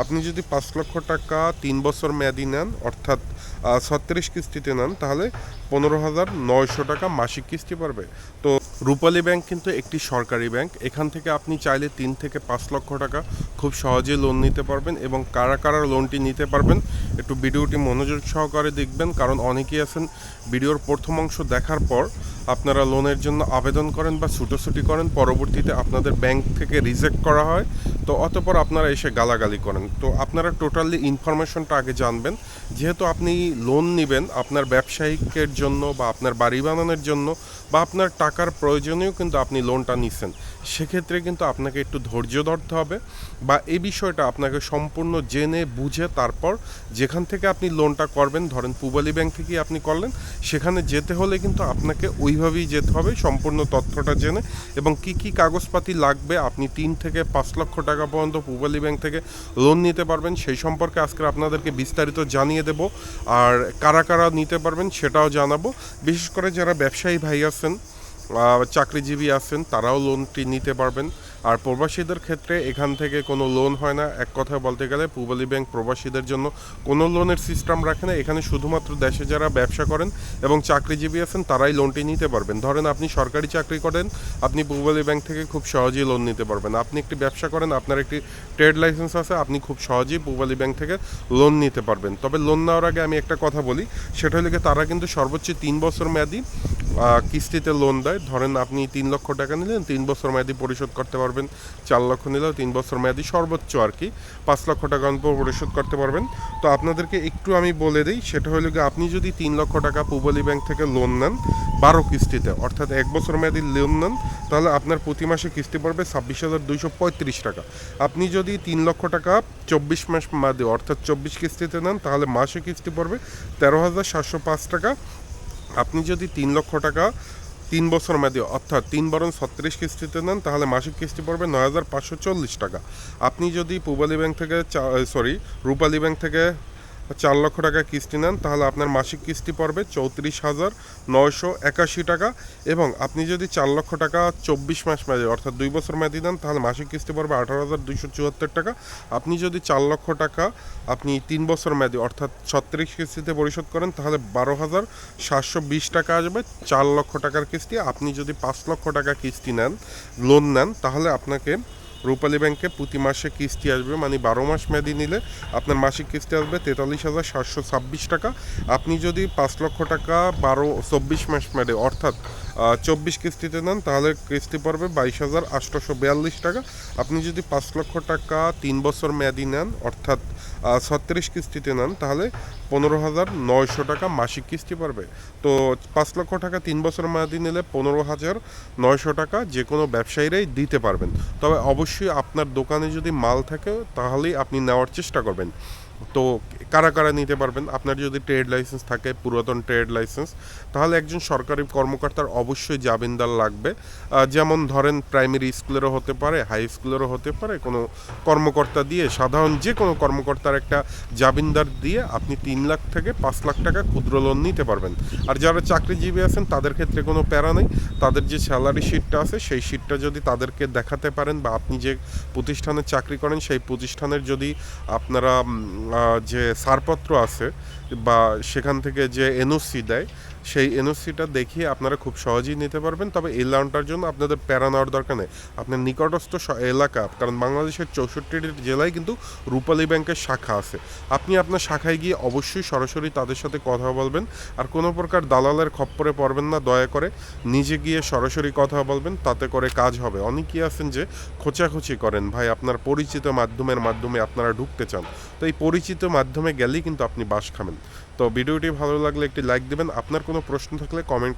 আপনি যদি ৫,০০,০০০ টাকা ৩ বছর মেয়াদি নেন, অর্থাৎ ৩৬ কিস্তিতে নেন, তাহলে ১৫,৯০০ টাকা মাসিক কিস্তি পড়বে। তো রূপালী ব্যাংক কিন্তু একটি সরকারি ব্যাংক। এখান থেকে আপনি চাইলে ৩ থেকে ৫ লক্ষ টাকা খুব সহজেই লোন নিতে পারবেন। এবং কারা কারা লোনটি নিতে পারবেন একটু ভিডিওটি মনোযোগ সহকারে দেখবেন, কারণ অনেকেই আছেন ভিডিওর প্রথম অংশ দেখার পর আপনারা লোনের জন্য আবেদন করেন বা ছুটোছুটি করেন, পরবর্তীতে আপনাদের ব্যাংক থেকে রিজেক্ট করা হয়, তো অতঃপর আপনারা এসে গালাগালি করেন। তো আপনারা টোটালি ইনফরমেশনটা আগে জানবেন। যেহেতু আপনি লোন নেবেন আপনার ব্যবসায়িকের জন্য বা আপনার বাড়ি বানানোর জন্য বা আপনার টাকার প্রয়োজনেও কিন্তু আপনি লোনটা নিচ্ছেন, সেক্ষেত্রে কিন্তু আপনাকে একটু ধৈর্য ধরতে হবে বা এই বিষয়টা আপনাকে সম্পূর্ণ জেনে বুঝে তারপর যেখান থেকে আপনি লোনটা করবেন, ধরেন পূবালী ব্যাংক থেকেই আপনি করলেন, সেখানে যেতে হলে কিন্তু আপনাকে ওইভাবেই যেতে হবে সম্পূর্ণ তথ্যটা জেনে। এবং কি কি কাগজপাতি লাগবে, আপনি ৩ থেকে ৫ লক্ষ টাকা পর্যন্ত পূবালী ব্যাংক থেকে লোন নিতে পারবেন সেই সম্পর্কে আজকে আপনাদেরকে বিস্তারিত জানিয়ে দেব। আর কারা কারা নিতে পারবেন সেটাও জানাবো। বিশেষ করে যারা ব্যবসায়ী ভাই আছেন, চাকরিজীবী আছেন, তারাও লোনটি নিতে পারবেন। আর প্রবাসীদের ক্ষেত্রে এখান থেকে কোনো লোন হয় না। এক কথায় বলতে গেলে পূবালী ব্যাংক প্রবাসীদের জন্য কোনো লোনের সিস্টেম রাখে না। এখানে শুধুমাত্র দেশে যারা ব্যবসা করেন এবং চাকরিজীবী আছেন তারাই লোনটি নিতে পারবেন। ধরেন আপনি সরকারি চাকরি করেন, আপনি পূবালী ব্যাংক থেকে খুব সহজেই লোন নিতে পারবেন। আপনি একটি ব্যবসা করেন, আপনার একটি ট্রেড লাইসেন্স আছে, আপনি খুব সহজেই পূবালী ব্যাংক থেকে লোন নিতে পারবেন। তবে লোন নেওয়ার আগে আমি একটা কথা বলি, সেটা হলে তারা কিন্তু সর্বোচ্চ ৩ বছর মেয়াদি কিস্তিতে লোন দেয়। ধরেন আপনি ৩ লক্ষ টাকা নিলেন, 3 বছর মেয়াদি পরিশোধ করতে পারবেন। ৪ লক্ষ নিলেও 3 বছর মেয়াদি, সর্বোচ্চ আর কি ৫ লক্ষ টাকা পরিশোধ করতে পারবেন। তো আপনাদেরকে একটু আমি বলে দিই, সেটা হলো গিয়ে আপনি যদি ৩ লক্ষ টাকা পূবালী ব্যাংক থেকে লোন নেন ১২ কিস্তিতে, অর্থাৎ ১ বছর মেয়াদি লোন নেন, তাহলে আপনার প্রতি মাসে কিস্তি পড়বে ২৬,২৩৫ টাকা। আপনি যদি ৩ লক্ষ টাকা ২৪ মাস মেয়াদি অর্থাৎ ২৪ কিস্তিতে নেন, তাহলে মাসে কিস্তি পড়বে ১৩,৭০৫ টাকা। আপনি যদি ৩ লক্ষ টাকা ৩ বছর মেয়াদি অর্থাৎ ৩ × ৩৬ কিস্তিতে নেন, তাহলে মাসিক কিস্তি পড়বে ৯,৫৪০ টাকা। আপনি যদি পূবালী ব্যাংক থেকে রূপালী ব্যাংক থেকে ৪ লক্ষ টাকা কিস্তি নেন, তাহলে আপনার মাসিক কিস্তি পড়বে ৩৪,৯৮১ টাকা। এবং আপনি যদি ৪ লক্ষ টাকা ২৪ মাস মেয়াদি অর্থাৎ 2 বছর মেয়াদি নেন, তাহলে মাসিক কিস্তি পড়বে ১৮,২৭৪ টাকা। আপনি যদি ৪ লক্ষ টাকা আপনি 3 বছর মেয়াদি অর্থাৎ ৩৬ কিস্তিতে পরিশোধ করেন, তাহলে ১২,৭২০ টাকা আসবে ৪ লক্ষ টাকার কিস্তি। আপনি যদি ৫ লক্ষ টাকা কিস্তি নেন, লোন নেন, তাহলে আপনাকে রূপালী ব্যাংকে প্রতি মাসে কিস্তি আসবে, মানে ১২ মাস মেয়াদি নিলে আপনার মাসিক কিস্তি আসবে ৪৩,৭২৬ টাকা। আপনি যদি ৫ লক্ষ টাকা ২৪ মাস মেয়াদি অর্থাৎ ২৪ কিস্তিতে নেন, তাহলে কিস্তি পড়বে ২২,৮৪২ টাকা। আপনি যদি ৫ লক্ষ টাকা ৩ বছর মেয়াদি নেন অর্থাৎ ৩৬ কিস্তিতে নেন, তাহলে ১৫,৯০০ টাকা মাসিক কিস্তি পড়বে। তো ৫ লক্ষ টাকা ৩ বছর মেয়াদি নিলে ১৫,৯০০ টাকা যে কোনো ব্যবসায়ীরাই দিতে পারবেন। তবে অবশ্যই আপনার দোকানে যদি মাল থাকে তাহলেই আপনি নেওয়ার চেষ্টা করবেন। তো কারা কারা নিতে পারবেন, আপনার যদি ট্রেড লাইসেন্স থাকে, পুরাতন ট্রেড লাইসেন্স, তাহলে একজন সরকারি কর্মকর্তার অবশ্যই জামিনদার লাগবে। যেমন ধরেন প্রাইমারি স্কুলেরও হতে পারে, হাই স্কুলেরও হতে পারে, কোনো কর্মকর্তা দিয়ে, সাধারণ যে কোনো কর্মকর্তার একটা জামিনদার দিয়ে আপনি ৩ লাখ থেকে ৫ লাখ টাকা ক্ষুদ্র লোন নিতে পারবেন। আর যারা চাকরিজীবী আছেন তাদের ক্ষেত্রে কোনো প্যারা নেই। তাদের যে স্যালারি শিটটা আছে সেই শিটটা যদি তাদেরকে দেখাতে পারেন, বা আপনি যে প্রতিষ্ঠানে চাকরি করেন সেই প্রতিষ্ঠানের যদি আপনারা যে ছাড়পত্র আছে বা সেখান থেকে যে এনওসি দেয়, সেই এনওসিটা দেখিয়ে আপনারা খুব সহজেই নিতে পারবেন। তবে এই লোনটার জন্য আপনাদের প্যারা নেওয়ার দরকার নেই। আপনার নিকটস্থ এলাকা, কারণ বাংলাদেশের ৬৪টি জেলায় কিন্তু রূপালী ব্যাংকের শাখা আছে, আপনি আপনার শাখায় গিয়ে অবশ্যই সরাসরি তাদের সাথে কথা বলবেন। আর কোনো প্রকার দালালের খপ্পরে পড়বেন না, দয়া করে নিজে গিয়ে সরাসরি কথা বলবেন, তাতে করে কাজ হবে। অনেকেই আছেন যে খোঁচাখুচি করেন, ভাই আপনার পরিচিত মাধ্যমে আপনারা ঢুকতে চান, তো এই পরিচিত মাধ্যমে গেলেই কিন্তু আপনি বাস খাবেন। তো ভিডিওটি ভালো লাগলে একটি লাইক দেবেন। আপনার কোনো প্রশ্ন থাকলে কমেন্ট